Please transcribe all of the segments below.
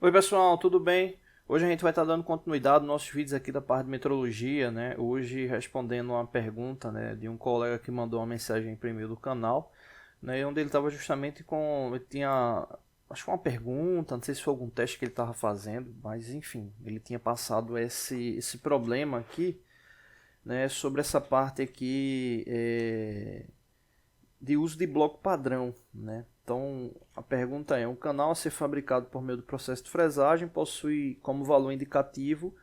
Oi pessoal, tudo bem? Hoje a gente vai estar dando continuidade nos nossos vídeos aqui da parte de metrologia, né? Hoje respondendo uma pergunta, né, de um colega que mandou uma mensagem para o e-mail do canal, né, onde ele estava justamente com, ele tinha, acho que uma pergunta, não sei se foi algum teste que ele estava fazendo, mas enfim, ele tinha passado esse problema aqui, né, sobre essa parte aqui de uso de bloco padrão, né? Então, a pergunta é: um canal a ser fabricado por meio do processo de fresagem possui como valor indicativo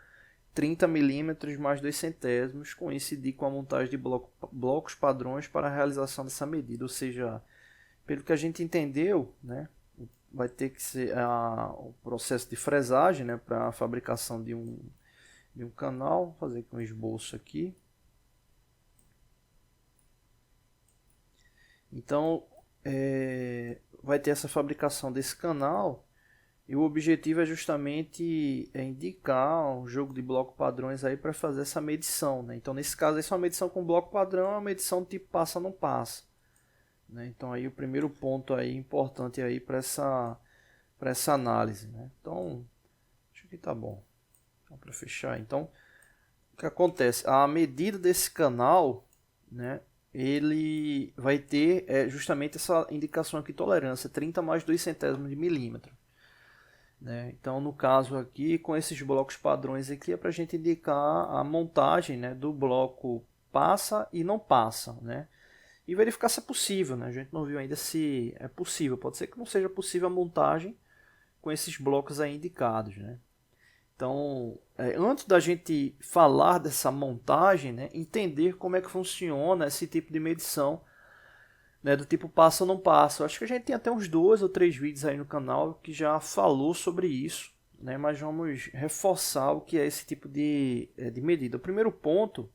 30 milímetros mais 2 centésimos, coincidir com a montagem de blocos padrões para a realização dessa medida. Ou seja, pelo que a gente entendeu, né, vai ter que ser o processo de fresagem, né, para a fabricação de um canal. Vou fazer aqui um esboço aqui. Então, vai ter essa fabricação desse canal e o objetivo é justamente indicar um jogo de bloco padrões aí para fazer essa medição, né? Então, nesse caso, essa é uma medição com bloco padrão, é uma medição tipo passa não passa, né? Então, aí o primeiro ponto aí importante aí para essa análise, né? Então, acho que tá bom. Então, para fechar, então, o que acontece? A medida desse canal, né? Ele vai ter justamente essa indicação aqui, tolerância, 30 mais 2 centésimos de milímetro. Né? Então, no caso aqui, com esses blocos padrões aqui, é para a gente indicar a montagem, né, do bloco passa e não passa. Né? E verificar se é possível. Né? A gente não viu ainda se é possível. Pode ser que não seja possível a montagem com esses blocos aí indicados. Né? Então, antes da gente falar dessa montagem, né, entender como é que funciona esse tipo de medição, né, do tipo passa ou não passa. Eu acho que a gente tem até uns 2 ou 3 vídeos aí no canal que já falou sobre isso, né, mas vamos reforçar o que é esse tipo de medida. O primeiro ponto,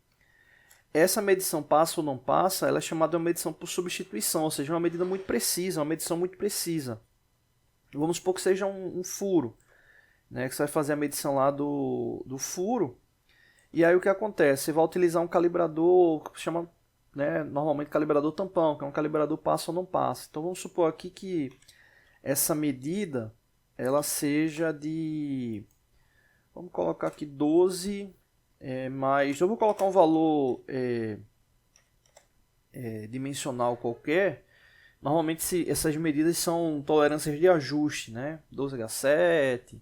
essa medição passa ou não passa, ela é chamada de uma medição por substituição, ou seja, uma medida muito precisa, uma medição muito precisa. Vamos supor que seja um furo, né, que você vai fazer a medição lá do furo. E aí o que acontece? Você vai utilizar um calibrador que chama, né, normalmente calibrador tampão, que é um calibrador passa ou não passa. Então vamos supor aqui que essa medida ela seja de, vamos colocar aqui 12 mais, eu vou colocar um valor dimensional qualquer. Normalmente essas medidas são tolerâncias de ajuste, né? 12H7,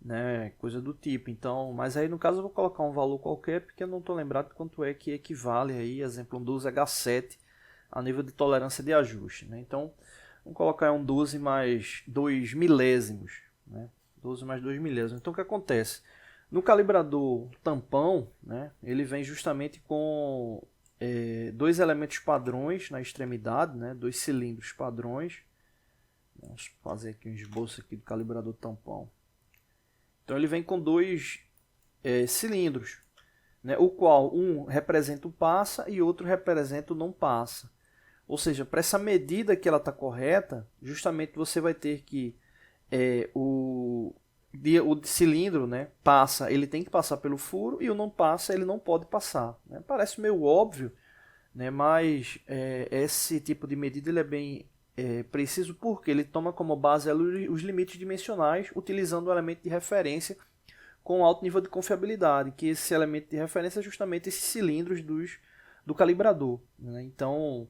né, coisa do tipo. Então, mas aí no caso eu vou colocar um valor qualquer porque eu não estou lembrado quanto é que equivale aí, exemplo, um 12H7 a nível de tolerância de ajuste, né? Então, vamos colocar um 12 mais 2 milésimos, né? 12 mais 2 milésimos. Então, o que acontece? No calibrador tampão, né, ele vem justamente com 2 elementos padrões na extremidade, né, 2 cilindros padrões. Vamos fazer aqui um esboço aqui do calibrador tampão. Então ele vem com 2 cilindros, né, o qual um representa o passa e outro representa o não passa. Ou seja, para essa medida que ela está correta, justamente você vai ter que o cilindro, né, passa, ele tem que passar pelo furo e o não passa, ele não pode passar. Né? Parece meio óbvio, né, mas esse tipo de medida ele é bem preciso porque ele toma como base os limites dimensionais utilizando o elemento de referência com alto nível de confiabilidade, que esse elemento de referência é justamente esses cilindros do calibrador. Né? Então,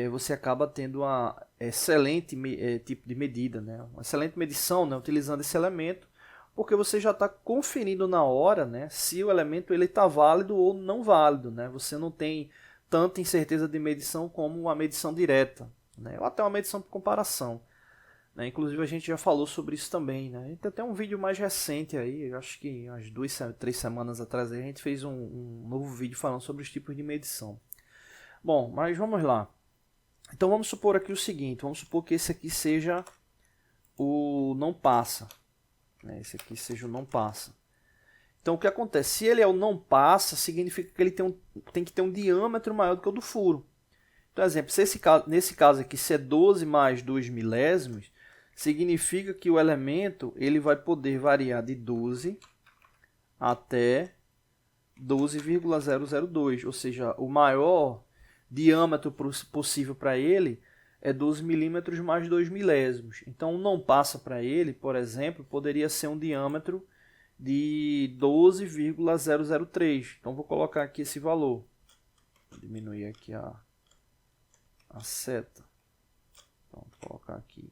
você acaba tendo uma excelente tipo de medida, né? Uma excelente medição, né? Utilizando esse elemento, porque você já está conferindo na hora, né? Se o elemento está válido ou não válido. Né? Você não tem tanta incerteza de medição como uma medição direta, né? Ou até uma medição por comparação. Né? Inclusive a gente já falou sobre isso também. Né? Tem até um vídeo mais recente aí, acho que umas 2, 3 semanas atrás a gente fez um novo vídeo falando sobre os tipos de medição. Bom, mas vamos lá. Então vamos supor aqui o seguinte, vamos supor que esse aqui seja o não passa. Né? Esse aqui seja o não passa. Então o que acontece? Se ele é o não passa, significa que ele tem que ter um diâmetro maior do que o do furo. Então, exemplo, se nesse caso aqui, se é 12 mais 2 milésimos, significa que o elemento ele vai poder variar de 12 até 12,002, ou seja, o maior diâmetro possível para ele é 12 milímetros mais 2 milésimos. Então, não passa para ele, por exemplo, poderia ser um diâmetro de 12,003. Então, vou colocar aqui esse valor. Vou diminuir aqui a seta. Então, vou colocar aqui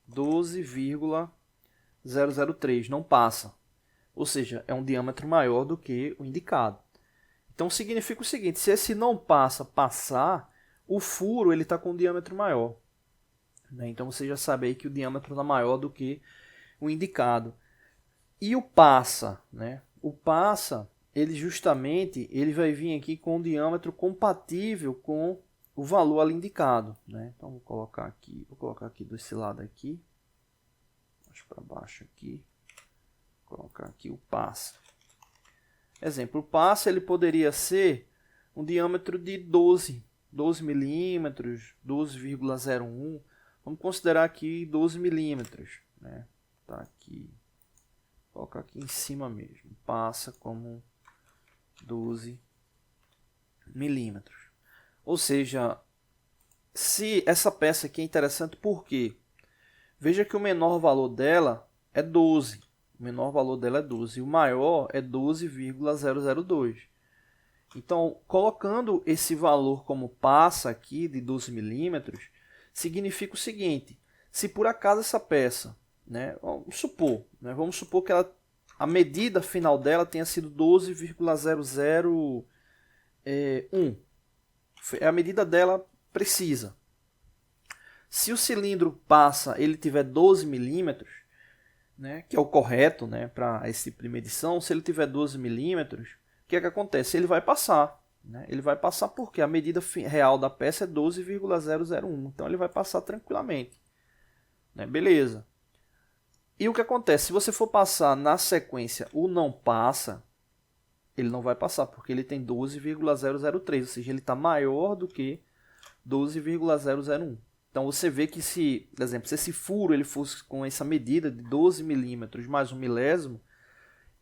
12,003. Não passa. Ou seja, é um diâmetro maior do que o indicado. Então, significa o seguinte, se esse não passa, passar, o furo ele está com um diâmetro maior. Né? Então, você já sabe aí que o diâmetro está maior do que o indicado. E o passa, né? O passa, ele justamente ele vai vir aqui com um diâmetro compatível com o valor ali indicado. Né? Então, vou colocar aqui desse lado aqui, mais para baixo aqui. Vou colocar aqui o passa. Exemplo, o passa ele poderia ser um diâmetro de 12 milímetros, 12,01. Vamos considerar aqui 12 milímetros. Né? Tá aqui. Vou colocar aqui em cima mesmo. Passa como 12 milímetros. Ou seja, se essa peça aqui é interessante, por quê? Veja que o menor valor dela é 12. O menor valor dela é 12. E o maior é 12,002. Então, colocando esse valor como passa aqui, de 12 milímetros, significa o seguinte. Se por acaso essa peça, né, vamos supor que a medida final dela tenha sido 12,001. É a medida dela precisa. Se o cilindro passa, ele tiver 12 milímetros, né, que é o correto, né, para esse tipo de medição, se ele tiver 12 milímetros, o que é que acontece? Ele vai passar. Né? Ele vai passar porque a medida real da peça é 12,001. Então ele vai passar tranquilamente. Né? Beleza. E o que acontece? Se você for passar na sequência o não passa, ele não vai passar, porque ele tem 12,003, ou seja, ele está maior do que 12,001. Então você vê que se, por exemplo, se esse furo ele fosse com essa medida de 12 milímetros mais 1 milésimo,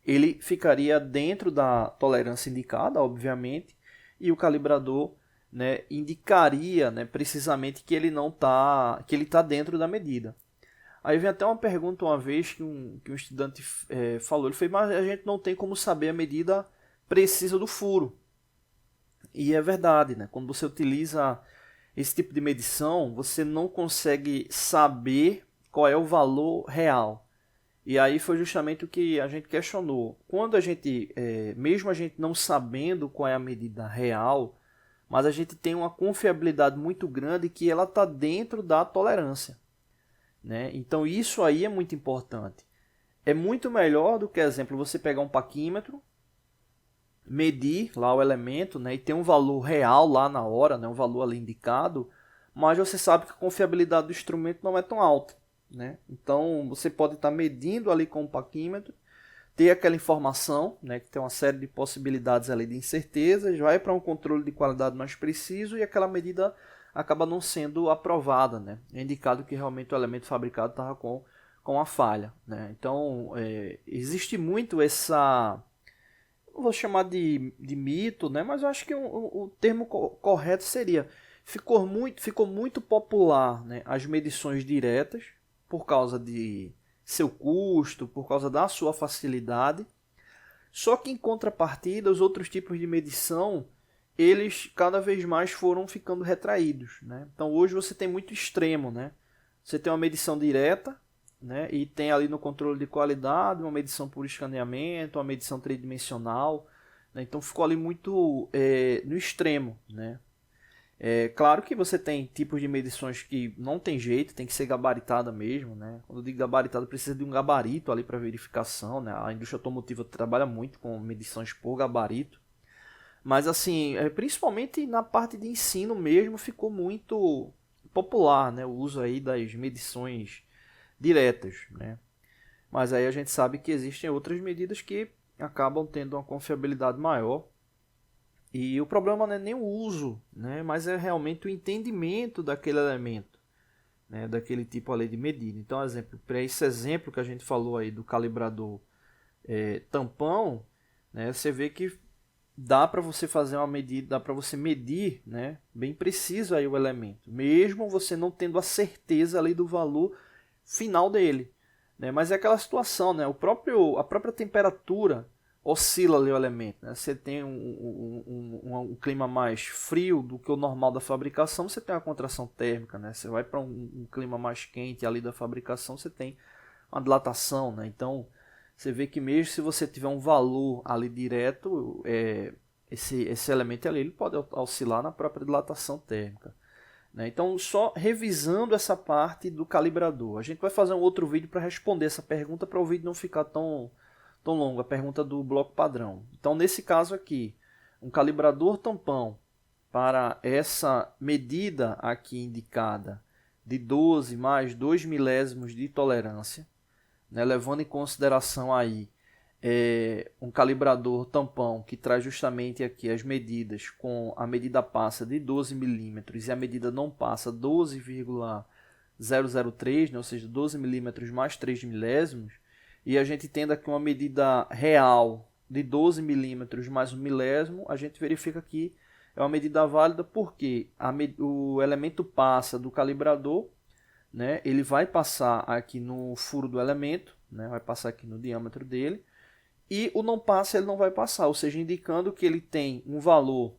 ele ficaria dentro da tolerância indicada, obviamente, e o calibrador, né, indicaria, né, precisamente que ele está dentro da medida. Aí vem até uma pergunta uma vez que um estudante falou, ele fez, mas a gente não tem como saber a medida precisa do furo. E é verdade, né? Quando você utiliza esse tipo de medição, você não consegue saber qual é o valor real. E aí foi justamente o que a gente questionou. Quando a gente, mesmo a gente não sabendo qual é a medida real, mas a gente tem uma confiabilidade muito grande que ela está dentro da tolerância. Né? Então isso aí é muito importante. É muito melhor do que, exemplo, você pegar um paquímetro, medir lá o elemento, né, e ter um valor real lá na hora, né, um valor ali indicado, mas você sabe que a confiabilidade do instrumento não é tão alta. Né? Então você pode estar medindo ali com o paquímetro, ter aquela informação, né, que tem uma série de possibilidades ali de incertezas, vai para um controle de qualidade mais preciso e aquela medida acaba não sendo aprovada. Né? É indicado que realmente o elemento fabricado estava com a falha. Né? Então existe muito essa... não vou chamar de mito, né? Mas eu acho que o termo correto seria ficou muito popular, né, as medições diretas por causa de seu custo, por causa da sua facilidade. Só que em contrapartida, os outros tipos de medição, eles cada vez mais foram ficando retraídos. Né? Então hoje você tem muito extremo. Né? Você tem uma medição direta, né? E tem ali no controle de qualidade uma medição por escaneamento, uma medição tridimensional. Né? Então ficou ali muito no extremo. Né? Claro que você tem tipos de medições que não tem jeito, tem que ser gabaritada mesmo. Né? Quando eu digo gabaritada, precisa de um gabarito ali para verificação. Né? A indústria automotiva trabalha muito com medições por gabarito. Mas assim, principalmente na parte de ensino mesmo, ficou muito popular, né? O uso aí das medições diretas. Né? Mas aí a gente sabe que existem outras medidas que acabam tendo uma confiabilidade maior. E o problema não é nem o uso, né? Mas é realmente o entendimento daquele elemento, né? Daquele tipo ali de medida. Então, exemplo, para esse exemplo que a gente falou aí do calibrador tampão, né? Você vê que dá para você fazer uma medida, dá para você medir, né, bem preciso aí o elemento, mesmo você não tendo a certeza ali do valor final dele, né? Mas é aquela situação, né? A própria temperatura oscila ali o elemento, né? Você tem um clima mais frio do que o normal da fabricação, você tem uma contração térmica, né? Você vai para um clima mais quente ali da fabricação, você tem uma dilatação, né? Então você vê que mesmo se você tiver um valor ali direto, esse elemento ali ele pode oscilar na própria dilatação térmica, né? Então, só revisando essa parte do calibrador. A gente vai fazer um outro vídeo para responder essa pergunta, para o vídeo não ficar tão longo, a pergunta do bloco padrão. Então, nesse caso aqui, um calibrador tampão para essa medida aqui indicada de 12 mais 2 milésimos de tolerância, né, levando em consideração aí um calibrador tampão que traz justamente aqui as medidas com a medida passa de 12 milímetros e a medida não passa 12,003, né, ou seja, 12 milímetros mais 3 milésimos, e a gente tendo aqui uma medida real de 12 milímetros mais 1 milésimo, a gente verifica que é uma medida válida porque o elemento passa do calibrador, né, ele vai passar aqui no furo do elemento, né, vai passar aqui no diâmetro dele, e o não passa ele não vai passar, ou seja, indicando que ele tem um valor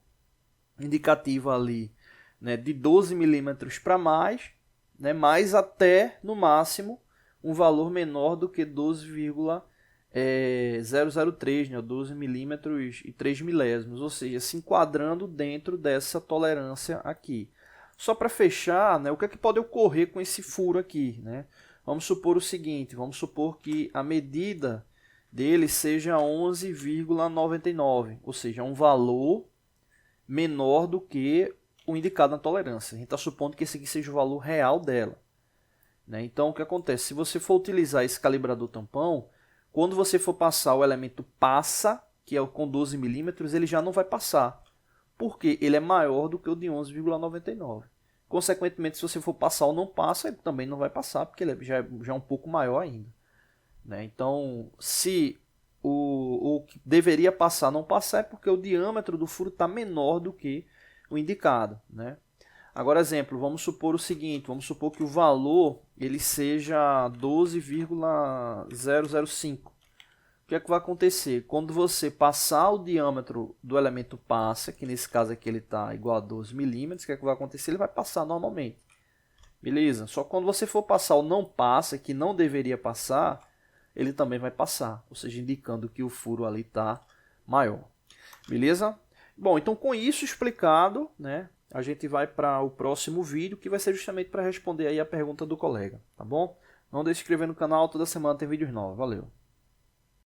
indicativo ali, né, de 12 milímetros para mais, né, mais até no máximo um valor menor do que 12,003, né, 12 milímetros e 3 milésimos, ou seja, se enquadrando dentro dessa tolerância aqui. Só para fechar, né, o que é que pode ocorrer com esse furo aqui, né? Vamos supor o seguinte, vamos supor que a medida dele seja 11,99, ou seja, um valor menor do que o indicado na tolerância. A gente está supondo que esse aqui seja o valor real dela, né? Então, o que acontece? Se você for utilizar esse calibrador tampão, quando você for passar o elemento passa, que é o com 12 milímetros, ele já não vai passar, porque ele é maior do que o de 11,99. Consequentemente, se você for passar ou não passa, ele também não vai passar, porque ele já é um pouco maior ainda, né? Então, se o que deveria passar não passar, é porque o diâmetro do furo está menor do que o indicado, né? Agora, exemplo, vamos supor o seguinte, vamos supor que o valor ele seja 12,005. O que é que vai acontecer? Quando você passar o diâmetro do elemento passa, que nesse caso aqui ele está igual a 12 milímetros, o que é que vai acontecer? Ele vai passar normalmente. Beleza? Só que quando você for passar o não passa, que não deveria passar, ele também vai passar. Ou seja, indicando que o furo ali está maior. Beleza? Bom, então com isso explicado, né, a gente vai para o próximo vídeo, que vai ser justamente para responder aí a pergunta do colega. Tá bom? Não deixe de se inscrever no canal, toda semana tem vídeos novos. Valeu!